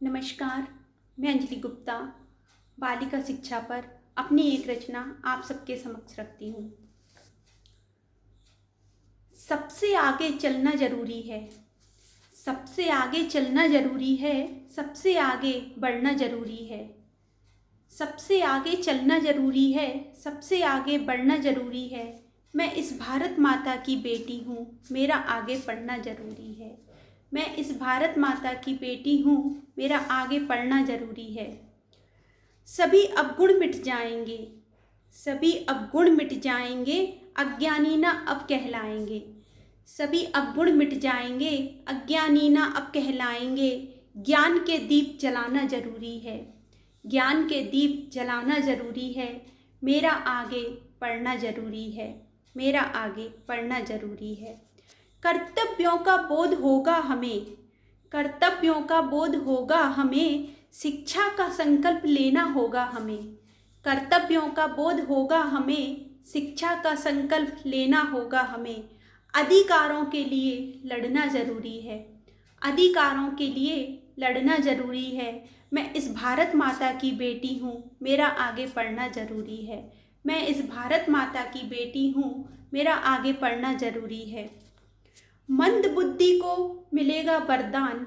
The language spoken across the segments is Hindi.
नमस्कार, मैं अंजलि गुप्ता बालिका शिक्षा पर अपनी एक रचना आप सबके समक्ष रखती हूँ। सबसे आगे चलना जरूरी है, सबसे आगे चलना जरूरी है, सबसे आगे बढ़ना जरूरी है, सबसे आगे चलना जरूरी है, सबसे आगे बढ़ना जरूरी है। मैं इस भारत माता की बेटी हूँ, मेरा आगे पढ़ना जरूरी है। मैं इस भारत माता की बेटी हूँ, मेरा आगे पढ़ना जरूरी है। सभी अवगुण मिट जाएंगे, सभी अवगुण मिट जाएंगे, अज्ञानी ना अब कहलाएंगे। सभी अवगुण मिट जाएंगे, अज्ञानी ना अब कहलाएंगे। ज्ञान के दीप जलाना जरूरी है, ज्ञान के दीप जलाना जरूरी है। मेरा आगे पढ़ना जरूरी है, मेरा आगे पढ़ना जरूरी है। कर्तव्यों का बोध होगा हमें, कर्तव्यों का बोध होगा हमें, शिक्षा का संकल्प लेना होगा हमें। कर्तव्यों का बोध होगा हमें, शिक्षा का संकल्प लेना होगा हमें। अधिकारों के लिए लड़ना जरूरी है, अधिकारों के लिए लड़ना जरूरी है। मैं इस भारत माता की बेटी हूँ, मेरा आगे पढ़ना जरूरी है। मैं इस भारत माता की बेटी हूँ, मेरा आगे पढ़ना जरूरी है। मंद बुद्धि को मिलेगा वरदान,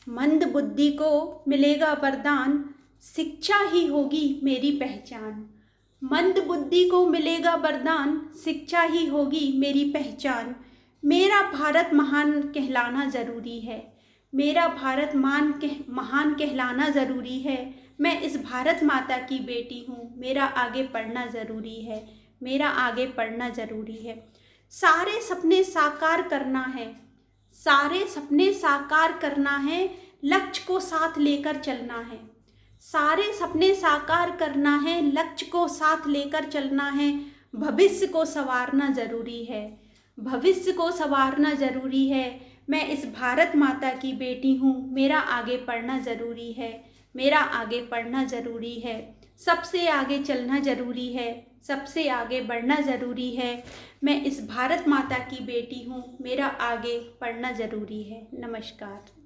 मंद बुद्धि को मिलेगा वरदान, शिक्षा ही होगी मेरी पहचान। मंद बुद्धि को मिलेगा वरदान, शिक्षा ही होगी मेरी पहचान। मेरा भारत महान कहलाना जरूरी है, मेरा भारत महान कहलाना जरूरी है। मैं इस भारत माता की बेटी हूँ, मेरा आगे पढ़ना जरूरी है, मेरा आगे पढ़ना जरूरी है। सारे सपने साकार करना है, सारे सपने साकार करना है, लक्ष्य को साथ लेकर चलना है। सारे सपने साकार करना है, लक्ष्य को साथ लेकर चलना है। भविष्य को संवारना जरूरी है, भविष्य को संवारना जरूरी है। मैं इस भारत माता की बेटी हूँ, मेरा आगे पढ़ना जरूरी है, मेरा आगे पढ़ना जरूरी है। सबसे आगे चलना जरूरी है, सबसे आगे बढ़ना जरूरी है। मैं इस भारत माता की बेटी हूँ, मेरा आगे पढ़ना जरूरी है। नमस्कार।